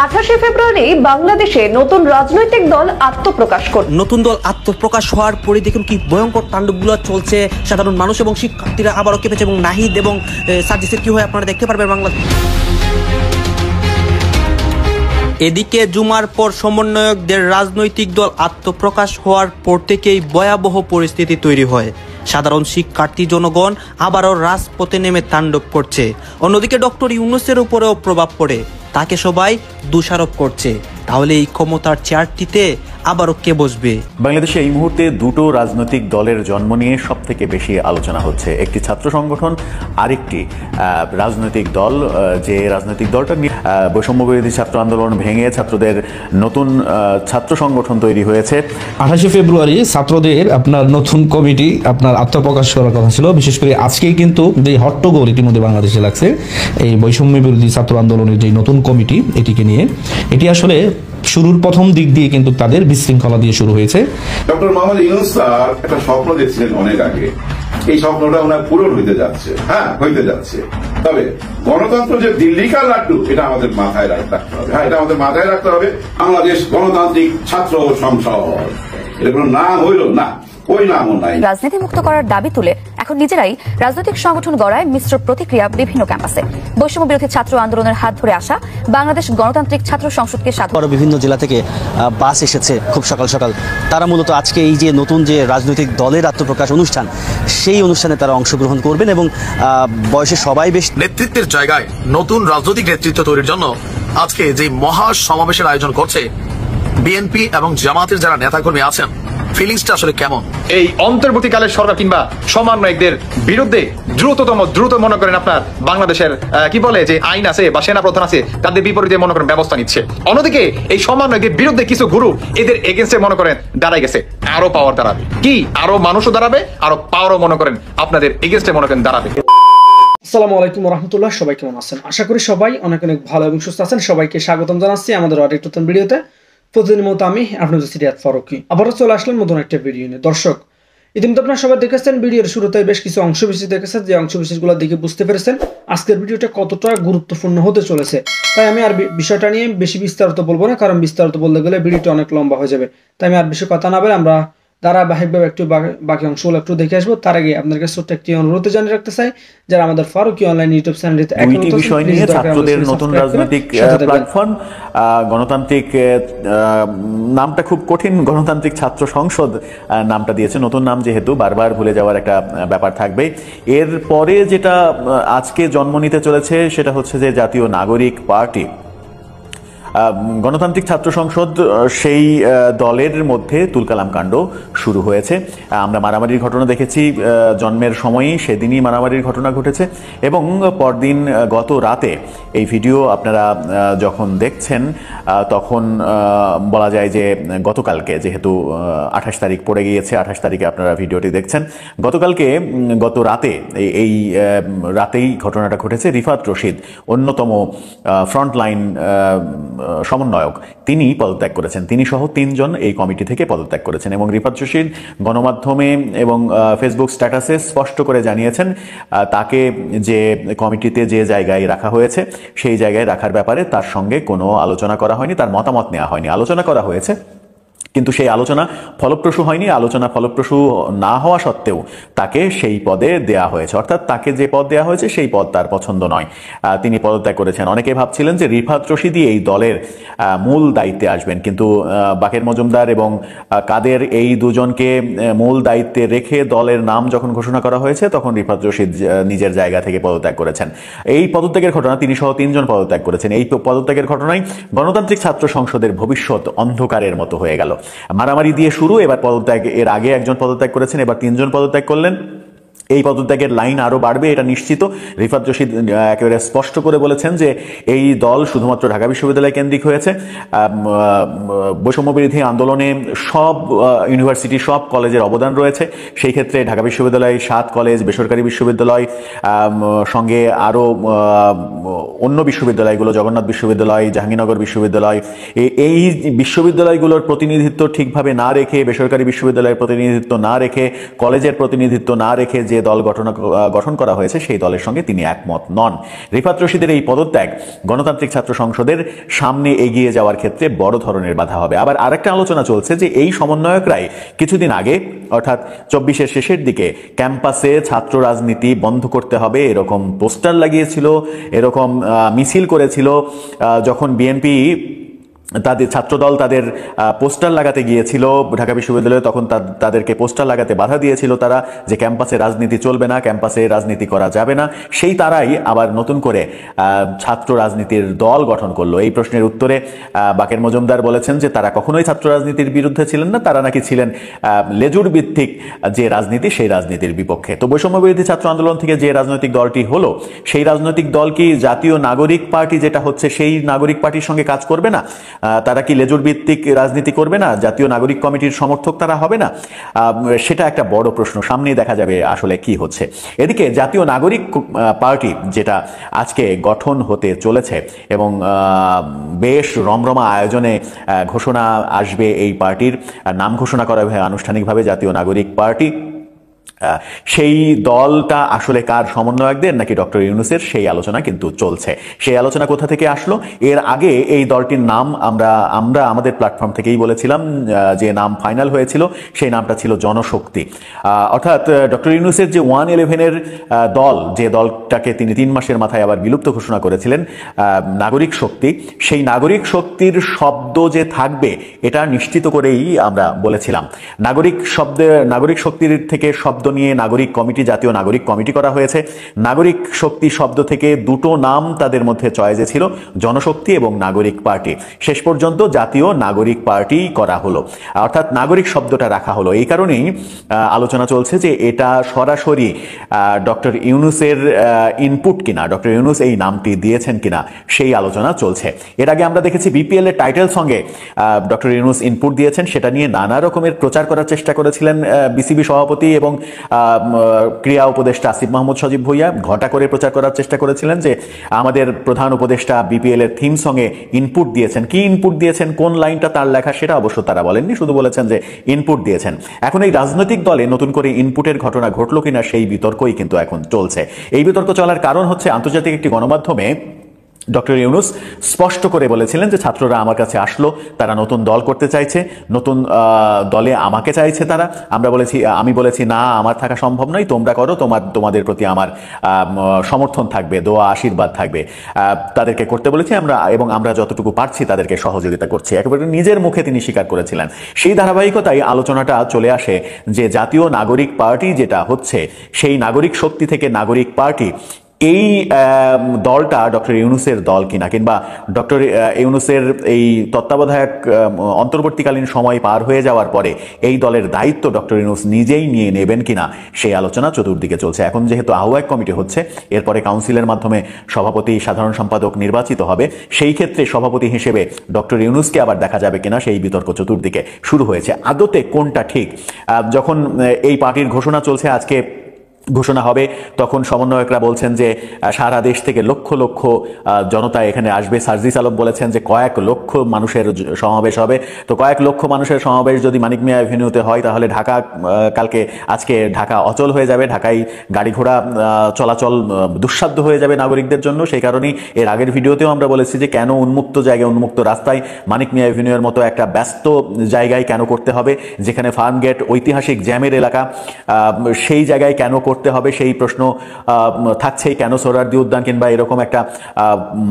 28 ফেব্রুয়ারি বাংলাদেশে নতুন রাজনৈতিক দল আত্মপ্রকাশ করবে। নতুন দল আত্মপ্রকাশ হওয়ার পরে দেখুন কি ভয়ঙ্কর তাণ্ডবগুলো চলছে। সাধারণ মানুষ এবং শিক্ষার্থীরা আবারও কেঁপেছে এবং নাহিদ এবং সার্জিসের কি হয় আপনারা দেখতে পারবেন বাংলাদেশ। এদিকে জুমার পর সমন্বয়কদের রাজনৈতিক দল আত্মপ্রকাশ হওয়ার পর থেকেই ভয়াবহ পরিস্থিতি তৈরি হয়। সাধারণ শিক্ষার্থী জনগণ আবারও রাজপথে নেমে তাণ্ডব করছে। অন্যদিকে ডক্টর ইউনূসের উপরেও প্রভাব পড়ে, তাকে সবাই দোষারোপ করছে। তাহলে এই ক্ষমতার চেয়ারটিতে আবারও কে বসবে? বাংলাদেশে এই মুহূর্তে দুটো রাজনৈতিক দলের জন্ম নিয়ে সব থেকে বেশি আলোচনা হচ্ছে। একটি ছাত্র সংগঠন, আরেকটি রাজনৈতিক দল, যে রাজনৈতিক দলটা বৈষম্য বিরোধী ছাত্র আন্দোলন ভেঙে ছাত্রদের নতুন ছাত্র সংগঠন তৈরি হয়েছে। 28 ফেব্রুয়ারি ছাত্রদের আপনার নতুন কমিটি আপনার আত্মপ্রকাশ করার কথা ছিল। বিশেষ করে আজকেই কিন্তু যে হট্টগোল ইতিমধ্যে বাংলাদেশে লাগছে এই বৈষম্য বিরোধী ছাত্র আন্দোলনের যে নতুন কমিটি, এটিকে নিয়ে, এটি আসলে শুরুর প্রথম দিক দিয়ে কিন্তু তাদের বিশৃঙ্খলা দিয়ে শুরু হয়েছে। ডক্টর মোহাম্মদ ইউনূস স্যার একটা স্বপ্ন দেখছিলেন অনেক আগে, এই স্বপ্নটা ওনার পূরণ হইতে যাচ্ছে। হ্যাঁ, হইতে যাচ্ছে। তবে গণতন্ত্র যে দিল্লিকার লাড্ডু, এটা আমাদের মাথায় রাখতে হবে। হ্যাঁ, এটা আমাদের মাথায় রাখতে হবে। বাংলাদেশ গণতান্ত্রিক ছাত্র সংসদ, এটা কোনো নাম হইল না, ওই নামও নাই। রাজনীতি মুক্ত করার দাবি তুলে এখন নিজেরাই রাজনৈতিক সংগঠন গড়ায় মিশ্র প্রতিক্রিয়া বিভিন্ন ক্যাম্পাসে। বৈষম্য বিরোধী ছাত্র আন্দোলনের হাত ধরে আসা বাংলাদেশ গণতান্ত্রিক ছাত্র সংসদকে সাথে বিভিন্ন জেলা থেকে বাস এসেছে খুব সকাল সকাল। তারা মূলত আজকে এই যে নতুন যে রাজনৈতিক দলের আত্মপ্রকাশ অনুষ্ঠান, সেই অনুষ্ঠানে তারা অংশগ্রহণ করবেন এবং বয়সে সবাই বেশ নেতৃত্বের জায়গায় নতুন রাজনৈতিক নেতৃত্ব তৈরির জন্য আজকে যে মহা সমাবেশের আয়োজন করছে বিএনপি এবং জামাতের যারা নেতাকর্মী আছেন, ফিলিংসটা আসলে কেমন? এই অন্তর্বর্তীকালের সরকার কিংবা সমন্বয়কদের বিরুদ্ধে দ্রুত মনে করেন আপনার বাংলাদেশের কি বলে যে আইন আছে বা সেনাপ্রধান আছে, তাদের বিপরীতে মনে করেন ব্যবস্থা নিচ্ছে। অন্যদিকে এই সমন্বয়কের বিরুদ্ধে কিছু গ্রুপ এদের এগেন্স্টে মনে করেন দাঁড়াই গেছে। আরো পাওয়ার দাঁড়াবে, কি আরো মানুষও দাঁড়াবে, আরো পাওয়ারও মনে করেন আপনাদের এগেন্স্টে মনে করেন দাঁড়াবে। আসসালামু আলাইকুম রহমতুল্লাহ, সবাই কেমন আছেন? আশা করি সবাই অনেক অনেক ভালো এবং সুস্থ আছেন। সবাইকে স্বাগতম জানাচ্ছি আমাদের আরেক নতুন ভিডিওতে। প্রতিদিনের মতো আমি আপনাদের সিরিয়াত ফারুকি আবারও চলে আসলাম নতুন একটা ভিডিও নিয়ে। দর্শক, ইতিমধ্যে আপনারা সবাই দেখেছেন ভিডিওর শুরুতে বেশ কিছু অংশবিশেষ দেখেছেন, যে অংশবিশেষগুলো দেখে বুঝতে পেরেছেন আজকের ভিডিওটা কতটা গুরুত্বপূর্ণ হতে চলেছে। তাই আমি আর বিষয়টা নিয়ে বেশি বিস্তারিত বলবো না, কারণ বিস্তারিত বলতে গেলে ভিডিওটা অনেক লম্বা হয়ে যাবে। তাই আমি আর বেশি কথা না বলে আমরা ধারাবাহিকভাবে একটু বাকি অংশগুলো একটু দেখে আসবো। তার আগে আপনার কাছে ছোট্ট একটি অনুরোধ জানিয়ে রাখতে চাই, যারা আমাদের ফারুকি অনলাইন ইউটিউব চ্যানেলটিতে দুইটি বিষয় নিয়ে ছাত্রদের নতুন রাজনৈতিক প্ল্যাটফর্ম গণতান্ত্রিক, নামটা খুব কঠিন, গণতান্ত্রিক ছাত্র সংসদ নামটা দিয়েছে। নতুন নাম যেহেতু বারবার ভুলে যাওয়ার একটা ব্যাপার থাকবে। এরপরে যেটা আজকে জন্ম নিতে চলেছে সেটা হচ্ছে যে জাতীয় নাগরিক পার্টি। গণতান্ত্রিক ছাত্র সংসদ, সেই দলের মধ্যে তুলকালাম কাণ্ড শুরু হয়েছে। আমরা মারামারির ঘটনা দেখেছি জন্মের সময়ই, সেদিনই মারামারির ঘটনা ঘটেছে এবং পরদিন গত রাতে এই ভিডিও আপনারা যখন দেখছেন তখন বলা যায় যে গতকালকে, যেহেতু 28 তারিখ পড়ে গিয়েছে, 28 তারিখে আপনারা ভিডিওটি দেখছেন, গত রাতে এই রাতেই ঘটনাটা ঘটেছে। রিফাত রশিদ, অন্যতম ফ্রন্টলাইন সমন্বয়ক, তিনি পদত্যাগ করেছেন। তিনি সহ 3 জন এই কমিটি থেকে পদত্যাগ করেছেন এবং রিফাত রশিদ গণমাধ্যমে এবং ফেসবুক স্ট্যাটাসে স্পষ্ট করে জানিয়েছেন তাকে যে কমিটিতে যে জায়গায় রাখা হয়েছে সেই জায়গায় রাখার ব্যাপারে তার সঙ্গে কোনো আলোচনা করা হয়নি, তার মতামত নেওয়া হয়নি। আলোচনা করা হয়েছে কিন্তু সেই আলোচনা ফলপ্রসূ হয়নি। আলোচনা ফলপ্রসূ না হওয়া সত্ত্বেও তাকে সেই পদে দেয়া হয়েছে, অর্থাৎ তাকে যে পদ দেওয়া হয়েছে সেই পদ তার পছন্দ নয়, তিনি পদত্যাগ করেছেন। অনেকে ভাবছিলেন যে রিফাত রশিদই এই দলের মূল দায়িত্বে আসবেন, কিন্তু বাকের মজুমদার এবং কাদের এই দুজনকে মূল দায়িত্বে রেখে দলের নাম যখন ঘোষণা করা হয়েছে তখন রিফাত রশিদ নিজের জায়গা থেকে পদত্যাগ করেছেন। এই পদত্যাগের ঘটনা, তিনি সহ 3 জন পদত্যাগ করেছেন। এই পদত্যাগের ঘটনায় গণতান্ত্রিক ছাত্র সংসদের ভবিষ্যৎ অন্ধকারের মতো হয়ে গেল। মারামারি দিয়ে শুরু, এবার পদত্যাগ, এর আগে 1 জন পদত্যাগ করেছেন, এবার 3 জন পদত্যাগ করলেন। এই পদত্যাগের লাইন আরো বাড়বে, এটা নিশ্চিত। রিফাত রশিদ একেবারে স্পষ্ট করে বলেছেন যে এই দল শুধুমাত্র ঢাকা বিশ্ববিদ্যালয় কেন্দ্রিক হয়েছে। বৈষম্য বিরোধী আন্দোলনে সব ইউনিভার্সিটি, সব কলেজের অবদান রয়েছে। সেই ক্ষেত্রে ঢাকা বিশ্ববিদ্যালয়, 7 কলেজ, বেসরকারি বিশ্ববিদ্যালয়, সঙ্গে আরও অন্য বিশ্ববিদ্যালয়গুলো, জগন্নাথ বিশ্ববিদ্যালয়, জাহাঙ্গীরনগর বিশ্ববিদ্যালয়, এই বিশ্ববিদ্যালয়গুলোর প্রতিনিধিত্ব ঠিকভাবে না রেখে, বেসরকারি বিশ্ববিদ্যালয়ের প্রতিনিধিত্ব না রেখে, কলেজের প্রতিনিধিত্ব না রেখে যে যে দল গঠন করা হয়েছে সেই দলের সঙ্গে তিনি একমত নন। রিফাত রশিদের এই পদত্যাগ গণতান্ত্রিক ছাত্র সংসদের সামনে এগিয়ে যাওয়ার ক্ষেত্রে বড় ধরনের বাধা হবে। আবার আরেকটা আলোচনা চলছে যে এই সমন্বয়করাই কিছুদিন আগে অর্থাৎ 24-এর শেষের দিকে ক্যাম্পাসে ছাত্র রাজনীতি বন্ধ করতে হবে এরকম পোস্টার লাগিয়েছিল, এরকম মিছিল করেছিল। যখন বিএনপি তাদের ছাত্রদল তাদের পোস্টার লাগাতে গিয়েছিল ঢাকা বিশ্ববিদ্যালয়ে, তখন তাদেরকে পোস্টার লাগাতে বাধা দিয়েছিল তারা, যে ক্যাম্পাসে রাজনীতি চলবে না, ক্যাম্পাসে রাজনীতি করা যাবে না। সেই তারাই আবার নতুন করে ছাত্র রাজনীতির দল গঠন করলো। এই প্রশ্নের উত্তরে বাকের মজুমদার বলেছেন যে তারা কখনোই ছাত্র রাজনীতির বিরুদ্ধে ছিলেন না, তারা নাকি ছিলেন লেজুর ভিত্তিক যে রাজনীতি সেই রাজনীতির বিপক্ষে। তো বৈষম্য বিরোধী ছাত্র আন্দোলন থেকে যে রাজনৈতিক দলটি হলো, সেই রাজনৈতিক দল কি জাতীয় নাগরিক পার্টি যেটা হচ্ছে সেই নাগরিক পার্টির সঙ্গে কাজ করবে না? তারা কি লেজুর ভিত্তিক রাজনীতি করবে না? জাতীয় নাগরিক কমিটির সমর্থক তারা হবে না? সেটা একটা বড় প্রশ্ন, সামনেই দেখা যাবে আসলে কি হচ্ছে। এদিকে জাতীয় নাগরিক পার্টি যেটা আজকে গঠন হতে চলেছে এবং বেশ রমরমা আয়োজনে ঘোষণা আসবে, এই পার্টির নাম ঘোষণা করা হবে আনুষ্ঠানিকভাবে জাতীয় নাগরিক পার্টি। সেই দলটা আসলে কার, সমন্বয়কদের নাকি ডক্টর ইউনূসের, সেই আলোচনা কিন্তু চলছে। সেই আলোচনা কোথা থেকে আসলো? এর আগে এই দলটির নাম আমরা আমাদের প্ল্যাটফর্ম থেকেই বলেছিলাম, যে নাম ফাইনাল হয়েছিল সেই নামটা ছিল জনশক্তি। অর্থাৎ ডক্টর ইউনূসের যে 111-এর দল, যে দলটাকে তিনি 3 মাসের মাথায় আবার বিলুপ্ত ঘোষণা করেছিলেন, নাগরিক শক্তি, সেই নাগরিক শক্তির শব্দ যে থাকবে এটা নিশ্চিত করেই আমরা বলেছিলাম। নাগরিক শক্তির থেকে শব্দ নিয়ে নাগরিক কমিটি, জাতীয় নাগরিক কমিটি করা হয়েছে। নাগরিক শক্তি শব্দ থেকে দুটো নাম তাদের মধ্যে চয়েসে ছিল, জনশক্তি এবং নাগরিক পার্টি। শেষ পর্যন্ত জাতীয় নাগরিক পার্টি করা হলো, অর্থাৎ নাগরিক শব্দটা রাখা হলো। এই কারণেই আলোচনা চলছে যে এটা সরাসরি ডক্টর ইউনূসের ইনপুট কিনা, ডক্টর ইউনূস এই নামটি দিয়েছেন কিনা সেই আলোচনা চলছে। এর আগে আমরা দেখেছি বিপিএল এর টাইটেল সঙ্গে ডক্টর ইউনূস ইনপুট দিয়েছেন, সেটা নিয়ে নানা রকমের প্রচার করার চেষ্টা করেছিলেন বিসিবি সভাপতি এবং ক্রীড়া উপদেষ্টা আসিফ মাহমুদ সজীব ভুঁইয়া। ঘটা করে প্রচার করার চেষ্টা করেছিলেন যে আমাদের প্রধান উপদেষ্টা বিপিএল এর থিম সঙ্গে ইনপুট দিয়েছেন। কি ইনপুট দিয়েছেন, কোন লাইনটা তার লেখা সেটা অবশ্য তারা বলেননি, শুধু বলেছেন যে ইনপুট দিয়েছেন। এখন এই রাজনৈতিক দলে নতুন করে ইনপুটের ঘটনা ঘটলো কিনা সেই বিতর্কই কিন্তু এখন চলছে। এই বিতর্ক চলার কারণ হচ্ছে আন্তর্জাতিক একটি গণমাধ্যমে ডক্টর ইউনূস স্পষ্ট করে বলেছিলেন যে ছাত্ররা আমার কাছে আসলো, তারা নতুন দল করতে চাইছে, নতুন দলে আমাকে চাইছে তারা। আমি বলেছি না, আমার থাকা সম্ভব নয়, তোমরা করো, তোমাদের প্রতি আমার সমর্থন থাকবে, দোয়া আশীর্বাদ থাকবে। তাদেরকে করতে বলেছি আমরা যতটুকু পারছি তাদেরকে সহযোগিতা করছি, একেবারে নিজের মুখে তিনি স্বীকার করেছিলেন। সেই ধারাবাহিকতায় আলোচনাটা চলে আসে যে জাতীয় নাগরিক পার্টি যেটা হচ্ছে, সেই নাগরিক শক্তি থেকে নাগরিক পার্টি, এই দলটা ডক্টর ইউনূসের দল কিনা, কিংবা ডক্টর ইউনূসের এই তত্ত্বাবধায়ক অন্তর্বর্তীকালীন সময় পার হয়ে যাওয়ার পরে এই দলের দায়িত্ব ডক্টর ইউনূস নিজেই নিয়ে নেবেন কিনা সেই আলোচনা চতুর্দিকে চলছে। এখন যেহেতু আহ্বায়ক কমিটি হচ্ছে, এরপরে কাউন্সিলের মাধ্যমে সভাপতি, সাধারণ সম্পাদক নির্বাচিত হবে, সেই ক্ষেত্রে সভাপতি হিসেবে ডক্টর ইউনূসকে আবার দেখা যাবে কিনা সেই বিতর্ক চতুর্দিকে শুরু হয়েছে। আদতে কোনটা ঠিক? যখন এই পার্টির ঘোষণা চলছে, আজকে ঘোষণা হবে, তখন সমন্বয়করা বলছেন যে সারা দেশ থেকে লক্ষ লক্ষ জনতা এখানে আসবে। সার্জিস আলম বলেছেন যে কয়েক লক্ষ মানুষের সমাবেশ হবে। তো কয়েক লক্ষ মানুষের সমাবেশ যদি মানিক মিয়া এভিনিউতে হয়, তাহলে আজকে ঢাকা অচল হয়ে যাবে, ঢাকায় গাড়ি ঘোড়া চলাচল দুঃসাধ্য হয়ে যাবে নাগরিকদের জন্য। সেই কারণেই এর আগের ভিডিওতেও আমরা বলেছি যে কেন উন্মুক্ত জায়গায়, উন্মুক্ত রাস্তায় মানিক মিয়া এভিনিউয়ের মতো একটা ব্যস্ত জায়গায় কেন করতে হবে, যেখানে ফার্ম গেট ঐতিহাসিক জ্যামের এলাকা, সেই জায়গায় কেন করতে হবে সেই প্রশ্ন থাকছেই। কেন সোহরাওয়ার্দী উদ্যান কিংবা এরকম একটা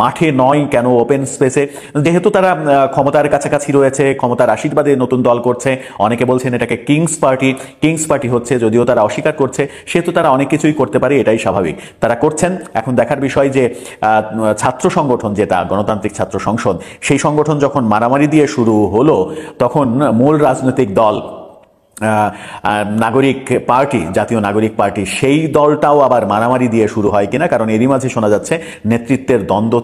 মাঠে নয়, কেন ওপেন স্পেসে? যেহেতু তারা ক্ষমতার কাছাকাছি রয়েছে, ক্ষমতার আশীর্বাদে নতুন দল করছে, অনেকে বলছেন এটাকে কিংস পার্টি হচ্ছে, যদিও তারা অস্বীকার করছে, সেহেতু তারা অনেক কিছুই করতে পারে, এটাই স্বাভাবিক, তারা করছেন। এখন দেখার বিষয় যে ছাত্র সংগঠন যেটা গণতান্ত্রিক ছাত্র সংসদ, সেই সংগঠন যখন মারামারি দিয়ে শুরু হলো, তখন মূল রাজনৈতিক দল নাগরিক পার্টি, জাতীয় নাগরিক পার্টি, সেই দলটাও আবার মারামারি দিয়ে শুরু হয় কিনা। কারণ এরই মাঝে শোনা যাচ্ছে নেতৃত্বের দ্বন্দ্ব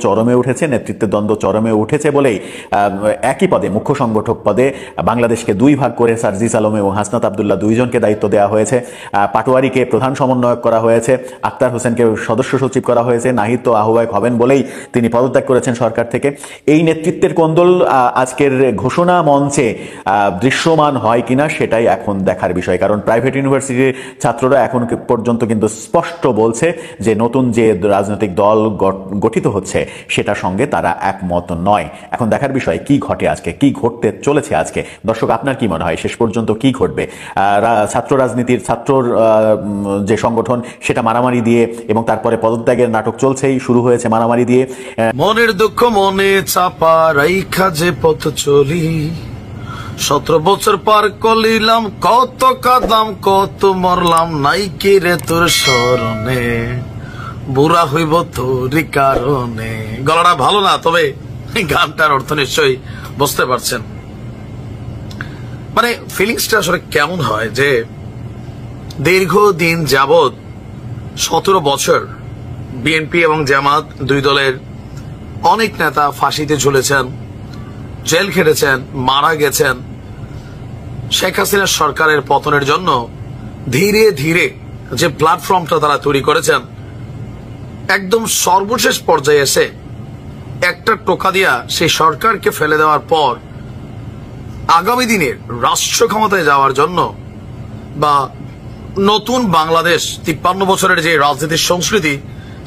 চরমে উঠেছে বলেই একই পদে, মুখ্য সংগঠক পদে বাংলাদেশকে 2 ভাগ করে সার্জিস আলম এবং হাসনাত আবদুল্লাহ 2 জনকে দায়িত্ব দেওয়া হয়েছে। পাটোয়ারিকে প্রধান সমন্বয়ক করা হয়েছে, আক্তার হোসেনকে সদস্য সচিব করা হয়েছে। নাহিদ তো আহ্বায়ক হবেন বলেই তিনি পদত্যাগ করেছেন সরকার থেকে। এই নেতৃত্বের কোন্দল আজকের ঘোষণা মঞ্চে দৃশ্যমান হয় কিনা সেটাই এখন দেখার বিষয়, কারণ প্রাইভেট ইউনিভার্সিটির ছাত্ররা এখন পর্যন্ত কিন্তু স্পষ্ট বলছে যে নতুন যে রাজনৈতিক দল গঠিত হচ্ছে সেটার সঙ্গে তারা একমত নয়। এখন দেখার বিষয় কি ঘটে আজকে, কি ঘটতে চলেছে আজকে। দর্শক, আপনার কি মনে হয় শেষ পর্যন্ত কি ঘটবে? ছাত্র রাজনীতির ছাত্রর যে সংগঠন সেটা মারামারি দিয়ে, এবং তারপরে পদত্যাগের নাটক চলছেই, শুরু হয়েছে মারামারি দিয়ে। মনের দুঃখ মনে চাপা রাইখা যে পথ চলি, 17 বছর পার করিলাম, কত কাদাম কত মরলাম, নাই কে রে তোর স্মরণে, বুড়া হইব তোরই কারণে। গলাটা ভালো না, তবে গানটার অর্থ নিশ্চয়ই বুঝতে পারছেন। মানে ফিলিংসটা আসলে কেমন হয় যে দীর্ঘদিন যাবৎ 17 বছর বিএনপি এবং জামাত দুই দলের অনেক নেতা ফাঁসিতে ঝুলেছেন, জেল খেটেছেন, মারা গেছেন। শেখ হাসিনার সরকারের পতনের জন্য ধীরে ধীরে যে প্ল্যাটফর্মটা তারা তৈরি করেছেন, একদম সর্বশেষ পর্যায়ে এসে একটা টোকা দিয়া সেই সরকারকে ফেলে দেওয়ার পর আগামী দিনের রাষ্ট্র ক্ষমতায় যাওয়ার জন্য বা নতুন বাংলাদেশ 53 বছরের যে রাজনীতির সংস্কৃতি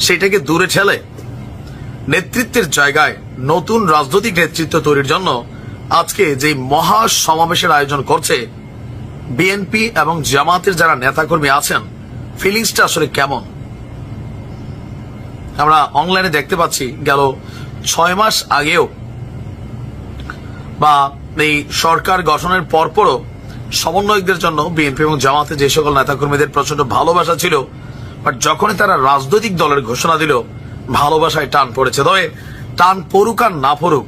সেটাকে দূরে ঠেলে নেতৃত্বের জায়গায় নতুন রাজনৈতিক নেতৃত্ব তৈরির জন্য আজকে যে মহা সমাবেশের আয়োজন করছে বিএনপি এবং জামাতের যারা নেতাকর্মী আছেন, ফিলিংসটা আসলে কেমন? আমরা অনলাইনে দেখতে পাচ্ছি গেল 6 মাস আগেও বা এই সরকার গঠনের পরপরও সমন্বয়কদের জন্য বিএনপি এবং জামাতে যে সকল নেতাকর্মীদের প্রচন্ড ভালোবাসা ছিল, বাট যখনই তারা রাজনৈতিক দলের ঘোষণা দিল ভালোবাসায় টান পড়েছে। তবে টান পড়ুক আর না পড়ুক,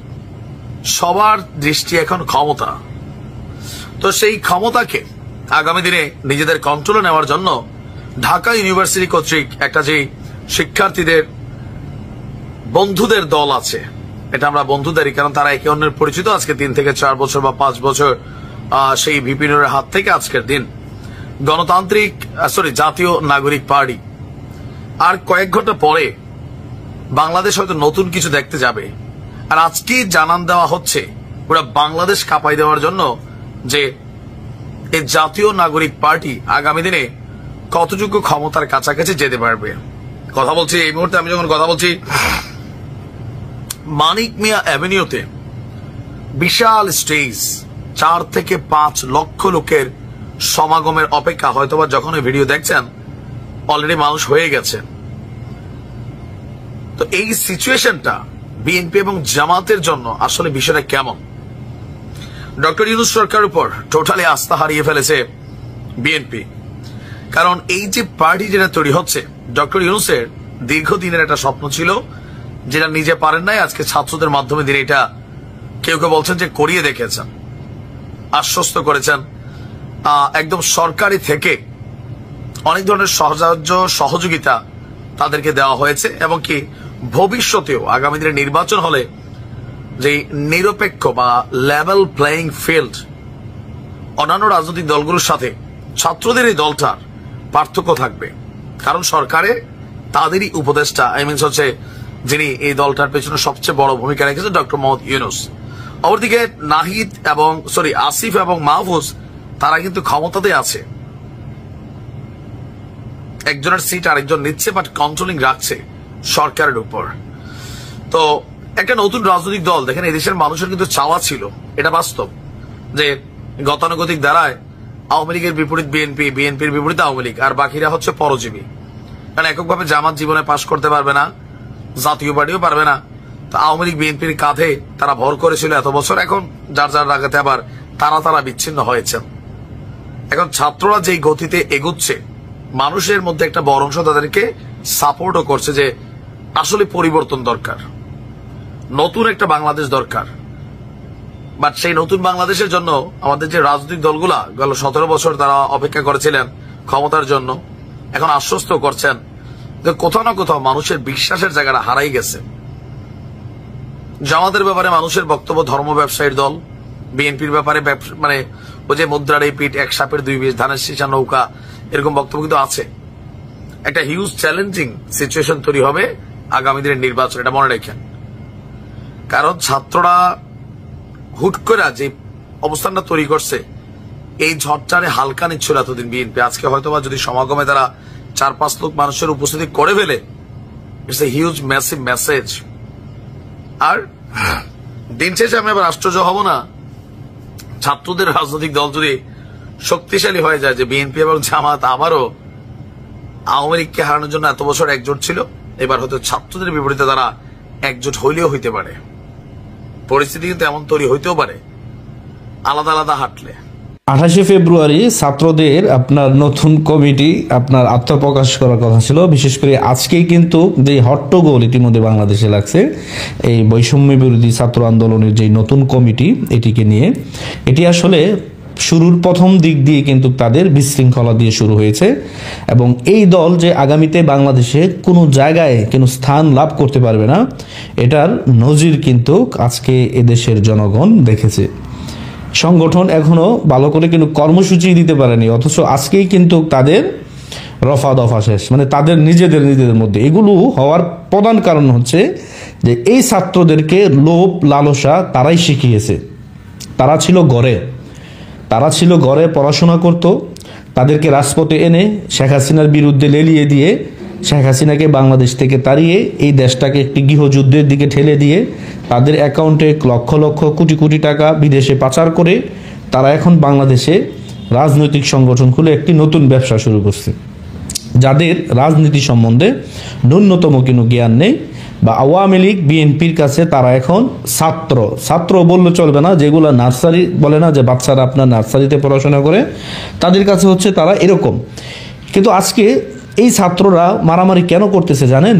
সবার দৃষ্টি এখন ক্ষমতা। তো সেই ক্ষমতাকে আগামী দিনে নিজেদের কন্ট্রোলে নেওয়ার জন্য ঢাকা ইউনিভার্সিটি কর্তৃক একটা যে শিক্ষার্থীদের বন্ধুদের দল আছে, এটা আমরা বন্ধুদেরই, কারণ তারা একে অন্যের পরিচিত আজকে 3 থেকে 4 বছর বা 5 বছর সেই ভিপিনের হাত থেকে আজকের দিন জাতীয় নাগরিক পার্টি আর কয়েক ঘন্টা পরে বাংলাদেশ হয়তো নতুন কিছু দেখতে যাবে। আর আজকে জানান দেওয়া হচ্ছে পুরো বাংলাদেশ কাঁপাই দেওয়ার জন্য যে এই জাতীয় নাগরিক পার্টি আগামী দিনে কতটুকু ক্ষমতার কাছাকাছি যেতে পারবে। কথা বলছি এই মুহূর্তে, আমি যখন কথা বলছি মানিক মিয়া অ্যাভিনিউতে বিশাল স্টেজ, 4 থেকে 5 লক্ষ লোকের সমাগমের অপেক্ষা। হয়তোবা যখন এই ভিডিও দেখছেন অলরেডি মানুষ হয়ে গেছে। তো এই সিচুয়েশনটা বিএনপি এবং জামাতের জন্য আসলে বিষয়টা কেমন? ডক্টর ইউনূস সরকারের উপর টোটালি আস্থা হারিয়ে ফেলেছে বিএনপি, কারণ এই যে পার্টি যেটা তৈরি হচ্ছে, ডক্টর ইউনূসের দীর্ঘদিনের একটা স্বপ্ন ছিল যেটা নিজে পারেন নাই, আজকে ছাত্রদের মাধ্যমে তিনি এটা কেউ কেউ বলছেন যে করিয়ে দেখেছেন, আশ্বস্ত করেছেন। একদম সরকারি থেকে অনেক ধরনের সহযোগিতা তাদেরকে দেওয়া হয়েছে, এবং কি ভবিষ্যতেও আগামী দিনে নির্বাচন হলে যে নিরপেক্ষ বা লেভেল প্লেইং ফিল্ড অন্যান্য রাজনৈতিক দলগুলোর সাথে ছাত্রদের এই দলটার পার্থক্য থাকবে, কারণ সরকারে তাদেরই উপদেষ্টা হচ্ছে যিনি এই দলটার পেছনে সবচেয়ে বড় ভূমিকা রেখেছেন, ডক্টর মোহাম্মদ ইউনূস। অপরদিকে নাহিদ এবং আসিফ এবং মাহফুজ তারা কিন্তু ক্ষমতাতে আছে, একজনের সিট আরেকজন নিচ্ছে, বাট কন্ট্রোলিং রাখছে সরকারের উপর। তো একটা নতুন রাজনৈতিক দল, দেখেন এই দেশের মানুষের কিন্তু চাওয়া ছিল, এটা বাস্তব, যে গতানুগতিক দ্বারায় আওয়ামী লীগের বিপরীত বিএনপি, বিএনপির বিপরীত আওয়ামী লীগ, আর বাকিরা হচ্ছে পরজীবী। কারণ এককভাবে জামাত জীবনে পাশ করতে পারবে না, জাতীয় পার্টিও পারবে না। তো আওয়ামী লীগ বিএনপির কাঁধে তারা ভর করেছিল এত বছর, এখন যার যার রাগাতে আবার তারা বিচ্ছিন্ন হয়েছেন। এখন ছাত্ররা যেই গতিতে এগুচ্ছে, মানুষের মধ্যে একটা বড় অংশ তাদেরকে সাপোর্টও করছে যে আসলে পরিবর্তন দরকার, নতুন একটা বাংলাদেশ দরকার। বাট সেই নতুন বাংলাদেশের জন্য আমাদের যে রাজনৈতিক দলগুলা গেল 17 বছর তারা অপেক্ষা করেছিলেন ক্ষমতার জন্য, এখন আশ্বস্ত করছেন যে কোথাও না কোথাও মানুষের বিশ্বাসের জায়গাটা হারাই গেছে। জামাতের ব্যাপারে মানুষের বক্তব্য ধর্ম ব্যবসায়ীর দল, বিএনপির ব্যাপারে মানে ওই যে মুদ্রার এই পিঠ, এক সাপের 2 বিষ, ধানের শীষা নৌকা, এরকম বক্তব্য কিন্তু আছে। একটা হিউজ চ্যালেঞ্জিং সিচুয়েশন তৈরি হবে আগামী দিনের নির্বাচন, এটা মনে রাখেন। কারণ ছাত্ররা হুট করে যে অবস্থানটা তৈরি করছে, এই ঝড়টারে হালকা নিচ্ছিল এতদিন বিএনপি। আজকে হয়তোবা যদি সমাগমে তারা 4-5 লাখ মানুষের উপস্থিতি করে ফেলে, it's a huge massive message. আর দিন শেষে আমি আবার আশ্চর্য হব না ছাত্রদের রাজনৈতিক দল যদি শক্তিশালী হয়ে যায়, যে বিএনপি এবং জামাত আবারও আওয়ামী লীগকে হারানোর জন্য এত বছর একজোট ছিল, এবার হয়তো ছাত্রদের বিপরীতে তারা একজোট হইলেও হইতে পারে। পরিস্থিতি কিন্তু এমন তৈরি হইতেও পারে আলাদা আলাদা হাঁটলে। 28শে ফেব্রুয়ারি ছাত্রদের আপনার নতুন কমিটি আপনার আত্মপ্রকাশ করার কথা ছিল। বিশেষ করে আজকেই কিন্তু যে হট্টগোল ইতিমধ্যে বাংলাদেশে লাগছে এই বৈষম্য বিরোধী ছাত্র আন্দোলনের যে নতুন কমিটি, এটিকে নিয়ে, এটি আসলে শুরুর প্রথম দিক দিয়ে কিন্তু তাদের বিশৃঙ্খলা দিয়ে শুরু হয়েছে এবং এই দল যে আগামীতে বাংলাদেশে কোনো জায়গায় কোনো স্থান লাভ করতে পারবে না, এটার নজির কিন্তু আজকে এদেশের জনগণ দেখেছে। সংগঠন এখনো ভালো করে কিন্তু কর্মসূচি দিতে পারেনি, অথচ আজকেই কিন্তু তাদের রফা দফা শেষ, মানে তাদের নিজেদের মধ্যে। এগুলো হওয়ার প্রধান কারণ হচ্ছে যে এই ছাত্রদেরকে লোভ লালসা তারাই শিখিয়েছে। তারা ছিল ঘরে পড়াশোনা করত, তাদেরকে রাজপথে এনে শেখ হাসিনার বিরুদ্ধে লেলিয়ে দিয়ে শেখ হাসিনাকে বাংলাদেশ থেকে তাড়িয়ে এই দেশটাকে একটি গৃহযুদ্ধের দিকে ঠেলে দিয়ে তাদের অ্যাকাউন্টে লক্ষ লক্ষ কোটি কোটি টাকা বিদেশে পাচার করে তারা এখন বাংলাদেশে রাজনৈতিক সংগঠন খুলে একটি নতুন ব্যবসা শুরু করছে। যাদের রাজনীতি সম্বন্ধে ন্যূনতম কোনো জ্ঞান নেই, বা আওয়ামী লীগ বিএনপির কাছে তারা এখন ছাত্র বললে চলবে না, যেগুলো নার্সারি বলে না, যে বাচ্চারা আপনার নার্সারিতে পড়াশোনা করে, তাদের কাছে হচ্ছে তারা এরকম। কিন্তু আজকে এই ছাত্ররা মারামারি কেন করতেছে জানেন?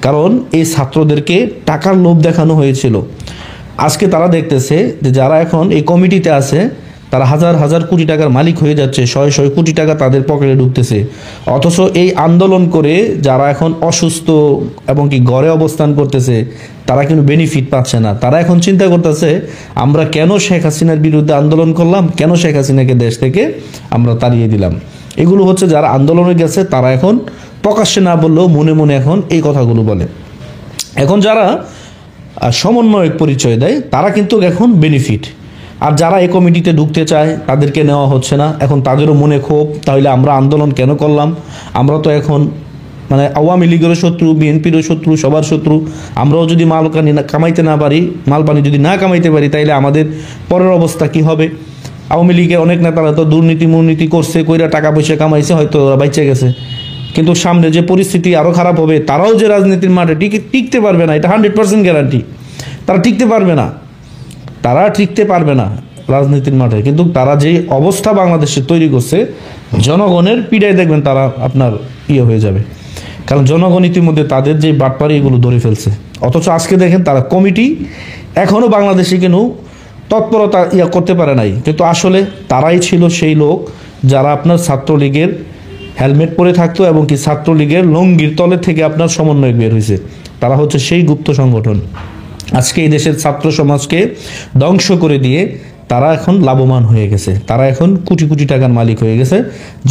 কারণ এই ছাত্রদেরকে টাকার লোভ দেখানো হয়েছিল। আজকে তারা দেখতেছে যে যারা এখন এই কমিটিতে আছে তারা হাজার হাজার কোটি টাকার মালিক হয়ে যাচ্ছে, শয়ে কোটি টাকা তাদের পকেটে ঢুকতেছে। অথচ এই আন্দোলন করে যারা এখন অসুস্থ এবং কি ঘরে অবস্থান করতেছে তারা কিন্তু বেনিফিট পাচ্ছে না। তারা এখন চিন্তা করতেছে আমরা কেন শেখ হাসিনার বিরুদ্ধে আন্দোলন করলাম, কেন শেখ হাসিনাকে দেশ থেকে আমরা তাড়িয়ে দিলাম। এগুলো হচ্ছে যারা আন্দোলনে গেছে তারা এখন প্রকাশ্যে না বললেও মনে মনে এখন এই কথাগুলো বলে। এখন যারা সমন্বয়ক পরিচয় দেয় তারা কিন্তু এখন বেনিফিট, আর যারা এই কমিটিতে ঢুকতে চায় তাদেরকে নেওয়া হচ্ছে না। এখন তাদেরও মনে ক্ষোভ, তাহলে আমরা আন্দোলন কেন করলাম? আমরা তো এখন মানে আওয়ামী লীগেরও শত্রু, বিএনপিরও শত্রু, সবার শত্রু। আমরাও যদি মাল কামাইতে না পারি, মাল পানি যদি না কামাইতে পারি, তাইলে আমাদের পরের অবস্থা কি হবে? আওয়ামী লীগের অনেক নেতারা তো দুর্নীতি করছে, কইরা টাকা পয়সা কামাইছে, হয়তো ওরা বাইচে গেছে, কিন্তু সামনে যে পরিস্থিতি আরও খারাপ হবে, তারাও যে রাজনীতির মাঠে টিকতে পারবে না, এটা 100% গ্যারান্টি। তারা টিকতে পারবে না রাজনীতির মাঠে। কিন্তু তারা যে অবস্থা বাংলাদেশে তৈরি করছে, জনগণের পীড়ায় দেখবেন তারা আপনার হয়ে যাবে। কারণ জনগণ ইতিমধ্যে তাদের যে বাটপারি এগুলো ধরে ফেলছে। অথচ আজকে দেখেন তারা কমিটি এখনও বাংলাদেশে কেন তৎপরতা করতে পারে নাই, কিন্তু আসলে তারাই ছিল সেই লোক যারা আপনার ছাত্রলীগের হেলমেট পরে থাকতো এবং কি ছাত্রলীগের লঙ্গির তলে থেকে আপনার সমন্বয় বের হয়েছে। তারা হচ্ছে সেই গুপ্ত সংগঠন। আজকে এই দেশের ছাত্র সমাজকে ধ্বংস করে দিয়ে তারা এখন লাভবান হয়ে গেছে, তারা এখন কোটি কোটি টাকার মালিক হয়ে গেছে।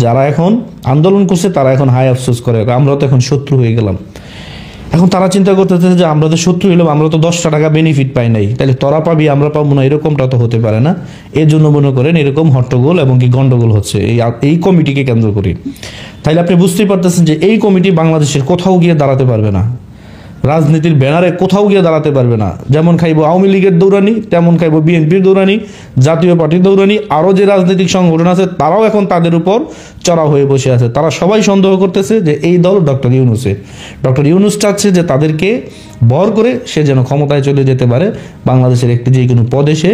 যারা এখন আন্দোলন করছে তারা এখন হায় আফসোস করে, আমরা তো এখন শত্রু হয়ে গেলাম। এখন তারা চিন্তা করতেছে যে আমরা তো শত্রু হইলাম, আমরা তো 10টা টাকা বেনিফিট পাই নাই, তাহলে তোরা পাবি আমরা পাবো না, এরকমটা তো হতে পারে না। এর জন্য মনে করেন এরকম হট্টগোল এবং কি গন্ডগোল হচ্ছে এই কমিটিকে কেন্দ্র করে। তাইলে আপনি বুঝতেই পারতেছেন যে এই কমিটি বাংলাদেশের কোথাও গিয়ে দাঁড়াতে পারবে না, রাজনীতির ব্যানারে কোথাও গিয়ে দাঁড়াতে পারবে না। যেমন খাইবো আওয়ামী লীগের দৌড়ানি, তেমন খাইবো বিএনপির দৌড়ানি, জাতীয় পার্টির দৌড়ানি, আরও যে রাজনৈতিক সংগঠন আছে তারাও এখন তাদের উপর চড়া হয়ে বসে আছে। তারা সবাই সন্দেহ করতেছে যে এই দল ডক্টর ইউনূস চাচ্ছে যে তাদেরকে ভর করে সে যেন ক্ষমতায় চলে যেতে পারে, বাংলাদেশের একটি যে কোনো পদে সে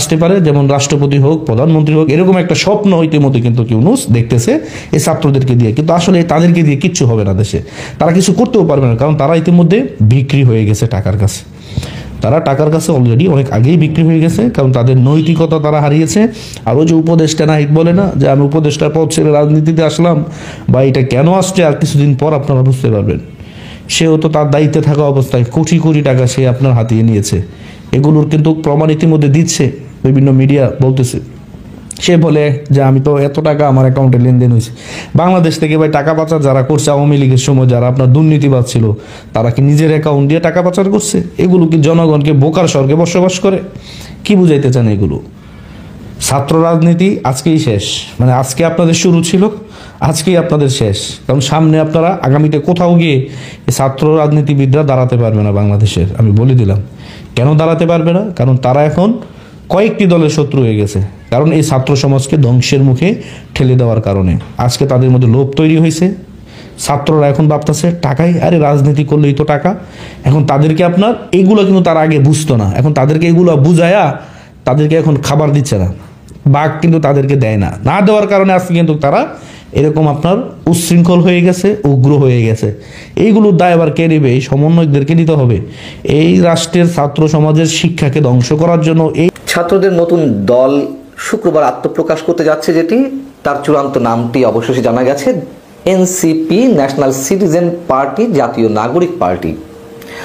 আসতে পারে, যেমন রাষ্ট্রপতি হোক, প্রধানমন্ত্রী হোক, এরকম একটা স্বপ্ন ইতিমধ্যে কিন্তু ইউনূস দেখতেছে এই ছাত্রদেরকে দিয়ে। কিন্তু আসলে তাদেরকে দিয়ে কিচ্ছু হবে না, দেশে তারা কিছু করতেও পারবে না, কারণ তারা ইতিমধ্যে বিক্রি হয়ে গেছে টাকার কাছে। তারা টাকার কাছে অলরেডি অনেক আগেই বিক্রি হয়ে গেছে, কারণ তাদের নৈতিকতা তারা হারিয়েছে। আরও যে উপদেষ্টা নাহিদ বলে না যে আমি উপদেষ্টার পদ ছেড়ে রাজনীতিতে আসলাম, বা এটা কেন আসছে আর কিছুদিন পর আপনারা বুঝতে পারবেন। সেও তো তার দায়িত্বে থাকা অবস্থায় কোটি কোটি টাকা সে আপনার হাতিয়ে নিয়েছে। এগুলোর কিন্তু প্রমাণ ইতিমধ্যে দিচ্ছে, বিভিন্ন মিডিয়া বলতেছে। সে বলে যে আমি তো এত টাকা আমার অ্যাকাউন্টে লেনদেন হয়েছে। বাংলাদেশ থেকে ভাই টাকা পাচার যারা করছে আওয়ামী লীগের সময়, যারা আপনার দুর্নীতিবাদ ছিল, তারা কি নিজের অ্যাকাউন্ট দিয়ে টাকা পাচার করছে? এগুলো কি জনগণকে বোকার স্বর্গে বসবাস করে? কি বুঝাইতে চান এগুলো? ছাত্র রাজনীতি আজকেই শেষ, মানে আজকে আপনাদের শুরু ছিল, আজকেই আপনাদের শেষ। কারণ সামনে আপনারা আগামীতে কোথাও গিয়ে এই ছাত্র রাজনীতিবিদরা দাঁড়াতে পারবে না বাংলাদেশের, আমি বলে দিলাম। কেন দাঁড়াতে পারবে না? কারণ তারা এখন কয়েকটি দলের শত্রু হয়ে গেছে, কারণ এই ছাত্র সমাজকে ধ্বংসের মুখে ঠেলে দেওয়ার কারণে আজকে তাদের মধ্যে লোভ তৈরি হয়েছে। ছাত্ররা এখন ভাবতেছে টাকায়, আরে রাজনীতি করলেই তো টাকা। এখন তাদেরকে আপনার এইগুলো কিন্তু তারা আগে বুঝতো না, এখন তাদেরকে এগুলো বুঝায়া তাদেরকে এখন খাবার দিচ্ছে না, বাঘ কিন্তু তাদেরকে দেয় না, না দেওয়ার কারণে আজকে কিন্তু তারা এরকম আপনার উচ্ছৃঙ্খল হয়ে গেছে, উগ্র হয়ে গেছে। এইগুলোর দায় আবার কে নেবে? এই সমন্বয়কদেরকে নিতে হবে। এই রাষ্ট্রের ছাত্র সমাজের শিক্ষাকে ধ্বংস করার জন্য এই ছাত্রদের নতুন দল শুক্রবার আত্মপ্রকাশ করতে যাচ্ছে, যেটি তার চূড়ান্ত নামটি অবশেষে জানা গেছে, এনসিপি, ন্যাশনাল সিটিজেন পার্টি, জাতীয় নাগরিক পার্টি,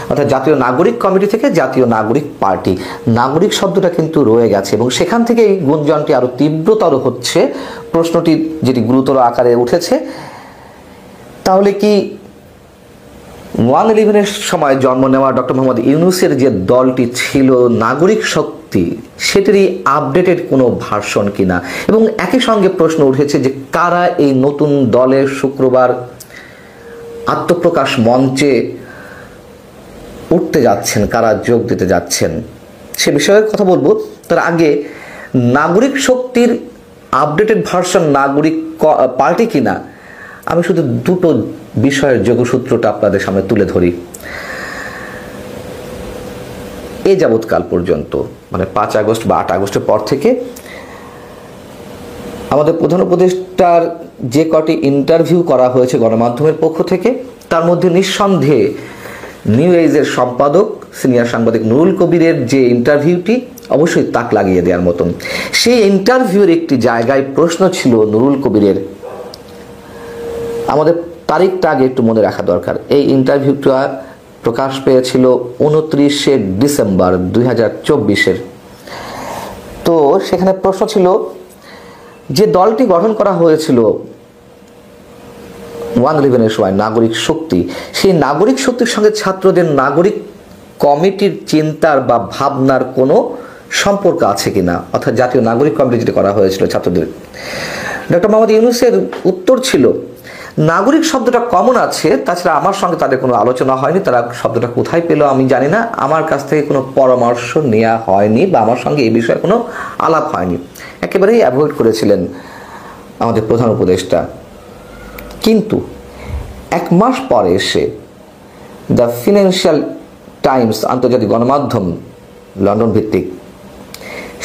অর্থাৎ জাতীয় নাগরিক কমিটি থেকে জাতীয় নাগরিক পার্টি। নাগরিক শব্দটা কিন্তু রয়ে গেছে এবং সেখান থেকে এই গুঞ্জনটি আরো তীব্রতর হচ্ছে। প্রশ্নটি যেটি গুরুতর আকারে উঠেছে, তাহলে কি 1/11-এর সময় জন্ম নেওয়া ডক্টর মোহাম্মদ ইউনূসের যে দলটি ছিল নাগরিক শক্তি, সেটিরই আপডেটেড কোনো ভার্সন কিনা? এবং একই সঙ্গে প্রশ্ন উঠেছে যে কারা এই নতুন দলের শুক্রবার আত্মপ্রকাশ মঞ্চে উঠতে যাচ্ছেন, কারা যোগ দিতে যাচ্ছেন, সে বিষয়ে কথা বলবো। তার আগে নাগরিক শক্তির আপডেটেড ভার্সন নাগরিক পার্টি কিনা, আমি শুধু দুটো বিষয়ের যোগসূত্রটা আপনাদের সামনে তুলে ধরি। এ যাবৎকাল পর্যন্ত, মানে 5 আগস্ট বা 8 আগস্টের পর থেকে আমাদের প্রধান উপদেষ্টার যে কটি ইন্টারভিউ করা হয়েছে গণমাধ্যমের পক্ষ থেকে, তার মধ্যে নিঃসন্দেহে নিউ এজের সম্পাদক সিনিয়র সাংবাদিক নুরুল কবিরের যে ইন্টারভিউটি অবশ্যই তাক লাগিয়ে দেওয়ার মতন। সেই ইন্টারভিউর একটি জায়গায় প্রশ্ন ছিল নুরুল কবিরের, আমাদের তারিখটা আগে একটু মনে রাখা দরকার। এই ইন্টারভিউটা প্রকাশ পেয়েছিল 29শে ডিসেম্বর 2024-এর। তো সেখানে প্রশ্ন ছিল যে দলটি গঠন করা হয়েছিল 1/11-এর সময়, নাগরিক শক্তি, সেই নাগরিক শক্তির সঙ্গে ছাত্রদের নাগরিক কমিটির চিন্তার বা ভাবনার কোনো সম্পর্ক আছে কিনা, অর্থাৎ জাতীয় নাগরিক কমিটি যেটা করা হয়েছিল ছাত্রদের। ডক্টর মোহাম্মদ ইউনূসের উত্তর ছিল নাগরিক শব্দটা কমন আছে, তাছাড়া আমার সঙ্গে তাদের কোনো আলোচনা হয়নি, তারা শব্দটা কোথায় পেল আমি জানি না, আমার কাছ থেকে কোনো পরামর্শ নেওয়া হয়নি বা আমার সঙ্গে এই বিষয়ে কোনো আলাপ হয়নি, একেবারেই অ্যাভয়েড করেছিলেন আমাদের প্রধান উপদেষ্টা। কিন্তু 1 মাস পরে এসে দ্য ফিনান্সিয়াল টাইমস, আন্তর্জাতিক গণমাধ্যম লন্ডন ভিত্তিক,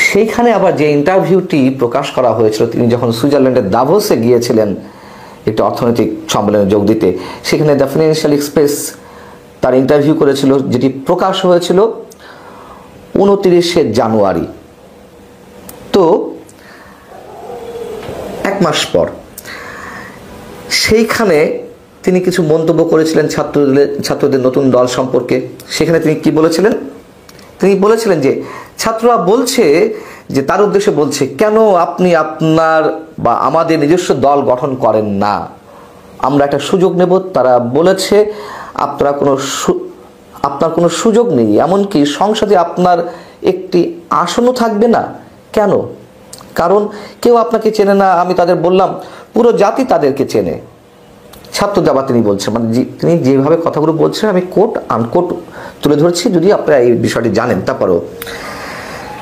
সেইখানে আবার যে ইন্টারভিউটি প্রকাশ করা হয়েছিল, তিনি যখন সুইজারল্যান্ডের দাভোসে গিয়েছিলেন একটি অর্থনৈতিক সম্মেলনে যোগ দিতে, সেখানে দ্য ফিনান্সিয়াল এক্সপ্রেস তার ইন্টারভিউ করেছিল, যেটি প্রকাশ হয়েছিল 29শে জানুয়ারি। তো 1 মাস পর সেইখানে তিনি কিছু মন্তব্য করেছিলেন ছাত্রদের নতুন দল সম্পর্কে। সেখানে তিনি কি বলেছিলেন? তিনি বলেছিলেন যে ছাত্ররা বলছে, যে তার উদ্দেশ্যে বলছে, কেন আপনি আপনার বা আমাদের নিজস্ব দল গঠন করেন না, আমরা একটা সুযোগ নেব। তারা বলেছে আপনার কোনো সুযোগ নেই, এমনকি সংসদে আপনার একটি আসনও থাকবে না। কেন? কারণ কেউ আপনাকে চেনে না। আমি তাদের বললাম পুরো জাতি তাদেরকে চেনে। ছাত্র দাবা তিনি বলছেন, মানে তিনি যেভাবে কথাগুলো বলছেন আমি কোট আনকোট তুলে ধরছি, যদি আপনারা এই বিষয়টি জানেন। তারপরেও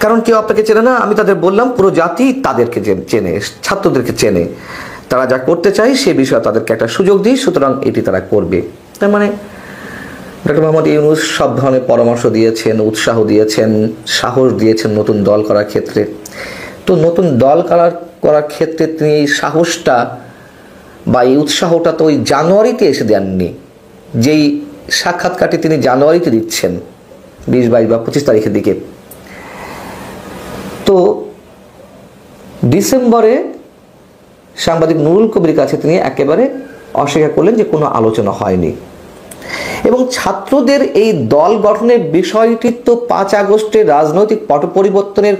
কারণ কেউ আপনাকে চেনে না, আমি তাদের বললাম পুরো জাতি তাদেরকে চেনে, ছাত্রদেরকে চেনে, তারা যা করতে চায় সে বিষয়ে তাদেরকে একটা সুযোগ দিই, সুতরাং এটি তারা করবে। তার মানে ডক্টর মোহাম্মদ ইউনূস সব ধরনের পরামর্শ দিয়েছেন, উৎসাহ দিয়েছেন, সাহস দিয়েছেন নতুন দল করার ক্ষেত্রে। তো নতুন দল করার ক্ষেত্রে তিনি এই সাহসটা বা এই উৎসাহটা তো ওই জানুয়ারিতে এসে দেননি, যেই সাক্ষাৎকারটি তিনি জানুয়ারিতে দিচ্ছেন 20, 22 বা 25 তারিখের দিকে। তো ডিসেম্বরে সাংবাদিক নুরুল কবির কাছে তিনি একেবারে অস্বীকার করলেন যে কোনো আলোচনা হয়নি। এবং ছাত্রদের এই দল গঠনের বিষয়টি তো 5 আগস্টের রাজনৈতিক পট পরিবর্তনের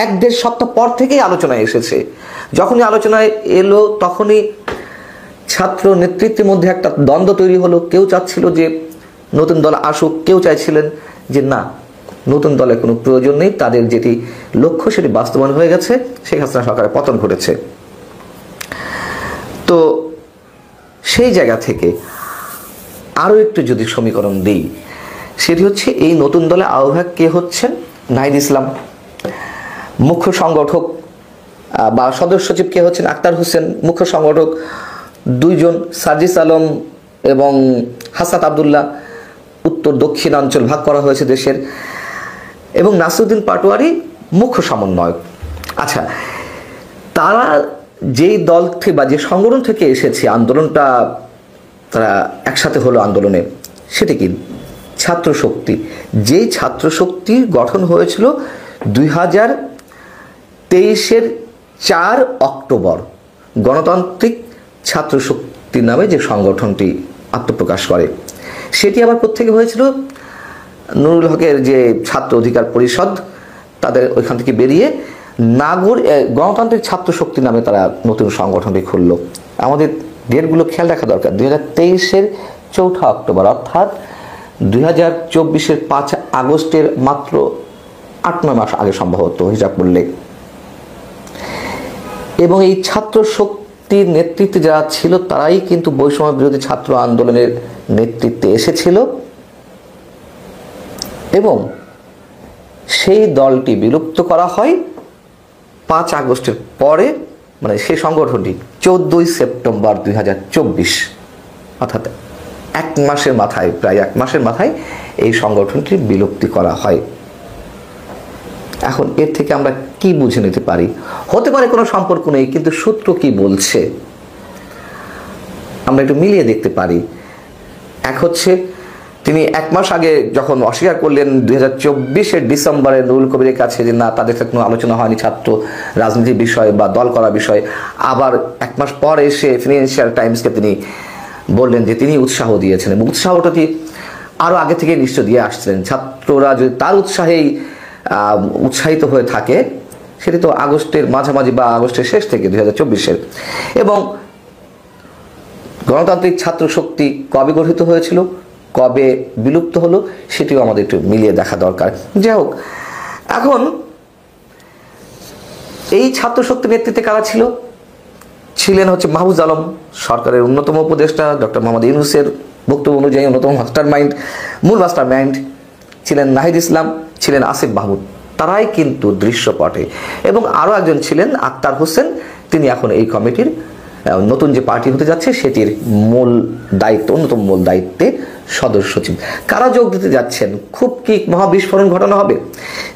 1-1.5 সপ্তাহ পর থেকেই আলোচনায় এসেছে। যখনই আলোচনায় এলো তখনই ছাত্র নেতৃত্বের মধ্যে একটা দ্বন্দ্ব তৈরি হলো। কেউ চাচ্ছিল যে নতুন দল আসুক, কেউ চাইছিলেন যে না নতুন দলের কোনো প্রয়োজন নেই, তাদের যেটি লক্ষ্য সেটি বাস্তবায়ন হয়ে গেছে, শেখ হাসিনা সরকারের পতন ঘটেছে। তো সেই জায়গা থেকে আরও একটু যদি সমীকরণ দিই, সেটি হচ্ছে এই নতুন দলে আহ্বায়ক কে হচ্ছেন? নাহিদ ইসলাম। মুখ্য সংগঠক বা সদস্য সচিব কে হচ্ছেন? আক্তার হোসেন। মুখ্য সংগঠক দুইজন, সার্জিস আলম এবং হাসান আবদুল্লাহ। উত্তর দক্ষিণাঞ্চল ভাগ করা হয়েছে দেশের। এবং নাসিরউদ্দিন পাটোয়ারি মুখ্য সমন্বয়ক। আচ্ছা, তারা যেই দল থেকে বা যে সংগঠন থেকে এসেছে, আন্দোলনটা তারা একসাথে হলো আন্দোলনে, সেটি কি? ছাত্র শক্তি। যেই ছাত্র শক্তি গঠন হয়েছিল 2023-এর 4 অক্টোবর, গণতান্ত্রিক ছাত্র শক্তি নামে যে সংগঠনটি আত্মপ্রকাশ করে, সেটি আবার কোত্থেকে হয়েছিল? নুরুল হকের যে ছাত্র অধিকার পরিষদ, তাদের ওইখান থেকে বেরিয়ে গণতান্ত্রিক ছাত্র শক্তি নামে তারা নতুন সংগঠনটি খুললো। আমাদের ডেটগুলো খেয়াল রাখা দরকার। 2023-এর 4 অক্টোবর, অর্থাৎ 2024-এর 5 আগস্টের মাত্র 8-9 মাস আগে সম্ভবত হিসাব করলে। এবং এই ছাত্র শক্তির নেতৃত্বে যারা ছিল তারাই কিন্তু বৈষম্য বিরোধী ছাত্র আন্দোলনের নেতৃত্বে এসেছিল। এবং সেই দলটি বিলুপ্ত করা হয় 5 আগস্টের পরে, মানে সেই সংগঠনটি 14 সেপ্টেম্বর 2024, অর্থাৎ 1 মাসের মাথায়, প্রায় 1 মাসের মাথায় এই সংগঠনটি বিলুপ্তি করা হয়। এখন এর থেকে আমরা কি বুঝে নিতে পারি? হতে পারে কোনো সম্পর্ক নেই, কিন্তু সূত্র কি বলছে আমরা একটু মিলিয়ে দেখতে পারি। এক হচ্ছে, তিনি 1 মাস আগে যখন অস্বীকার করলেন 2024-এর ডিসেম্বরে নুরুল কবিরের কাছে যে না, তাদের সাথে কোনো আলোচনা হয়নি ছাত্র রাজনীতির বিষয়ে বা দল করার বিষয়ে, আবার 1 মাস পর এসে ফিনান্সিয়াল টাইমসকে তিনি বললেন যে তিনি উৎসাহ দিয়েছেন, এবং উৎসাহটা আরও আগে থেকে নিশ্চয় দিয়ে আসছিলেন। ছাত্ররা যদি তার উৎসাহেই উৎসাহিত হয়ে থাকে, সেটি তো আগস্টের মাঝামাঝি বা আগস্টের শেষ থেকে 2024-এর। এবং গণতান্ত্রিক ছাত্র শক্তি কবে গঠিত হয়েছিল, কবে বিলুপ্ত হলো, সেটিও আমাদের একটু মিলিয়ে দেখা দরকার। যাই হোক, এখন এই ছাত্র শক্তির নেতৃত্বে কারা ছিল? ছিলেন হচ্ছে মাহফুজ আলম, সরকারের অন্যতম উপদেষ্টা, ডক্টর মোহাম্মদ ইউনূসের বক্তব্য অনুযায়ী অন্যতম মূল মাস্টার মাইন্ড ছিলেন নাহিদ ইসলাম, ছিলেন আসিফ মাহমুদ। তারাই কিন্তু দৃশ্যপটে। এবং আরও একজন ছিলেন আক্তার হোসেন, তিনি এখন এই কমিটির নতুন যে পার্টি হতে যাচ্ছে সেটির অন্যতম মূল দায়িত্বে সদস্য সচিব। কারা যোগ দিতে যাচ্ছেন? খুব কি মহাবিস্ফোরণ ঘটানো হবে?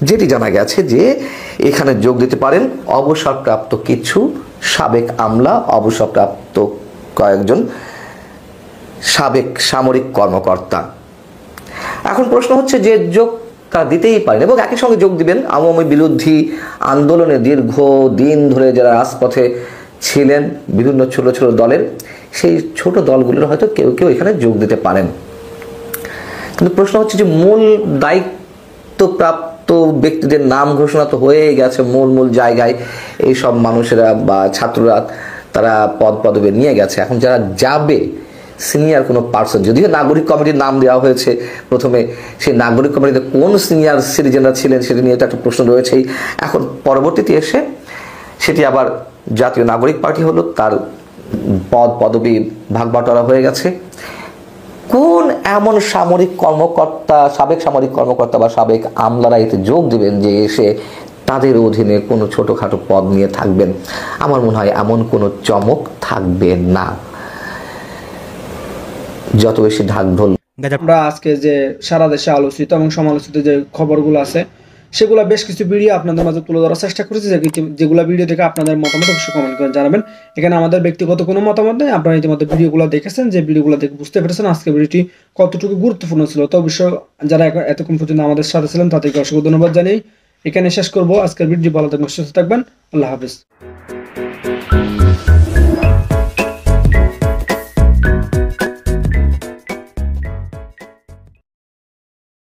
যেটি জানা গেছে যে এখানে যোগ দিতে পারেন অবসরপ্রাপ্ত কিছু সাবেক আমলা, অবসরপ্রাপ্ত কয়েকজন সাবেক সামরিক কর্মকর্তা। এখন প্রশ্ন হচ্ছে যে যোগ তারা দিতেই পারেন, এবং একই সঙ্গে যোগ দিবেন আওয়ামী বিরোধী আন্দোলনে দীর্ঘদিন ধরে যারা রাজপথে ছিলেন, বিভিন্ন ছোট ছোট দলের, সেই ছোট দলগুলোর হয়তো কেউ কেউ এখানে যোগ দিতে পারেন। কিন্তু প্রশ্ন হচ্ছে যে মূল দায়িত্বপ্রাপ্ত ব্যক্তিদের নাম ঘোষণা তো হয়ে গেছে মূল জায়গায়, এইসব মানুষেরা বা ছাত্ররা তারা পদবি নিয়ে গেছে। এখন যারা যাবে সিনিয়র কোনো পার্সন, যদিও নাগরিক কমিটির নাম দেওয়া হয়েছে প্রথমে, সেই নাগরিক কমিটিতে কোন সিনিয়র সিটিজেনরা ছিলেন সেটি নিয়ে তো একটা প্রশ্ন রয়েছেই। এখন পরবর্তীতে এসে সেটি আবার জাতীয় নাগরিক পার্টি হলো, তার পদবি ভাগ বাটোয়ারা হয়ে গেছে। কোন এমন সামরিক কর্মকর্তা, সাবেক সামরিক কর্মকর্তা বা সাবেক আমলারা এতে যোগ দেবেন যে এসে তাদের অধীনে কোনো ছোটোখাটো পদ নিয়ে থাকবেন? আমার মনে হয় এমন কোনো চমক থাকবে না। যত বেশি ঢাকঢোল, আমরা আজকে যে সারা দেশে আলোচিত এবং সমালোচিত যে খবরগুলো আছে সেগুলো বেশ কিছু ভিডিও আপনাদের মাঝে তুলে ধরার চেষ্টা করেছি, যেগুলো ভিডিও থেকে আপনাদের মতামত অবশ্যই কমেন্ট করে জানাবেন। এখানে আমাদের ব্যক্তিগত কোনো মতামত নেই। আপনারা ইতিমধ্যে ভিডিওগুলো দেখেছেন, যে ভিডিওগুলো দেখে বুঝতে পেরেছেন আজকে ভিডিওটি কতটুকু গুরুত্বপূর্ণ ছিল। তো অবশ্যই যারা এতক্ষণ পর্যন্ত আমাদের সাথে ছিলেন তাদেরকে অসংখ্য ধন্যবাদ জানিয়ে এখানে শেষ করবো আজকের ভিডিও। ভালো থাকবেন, সুস্থ থাকবেন, আল্লাহ হাফিজ।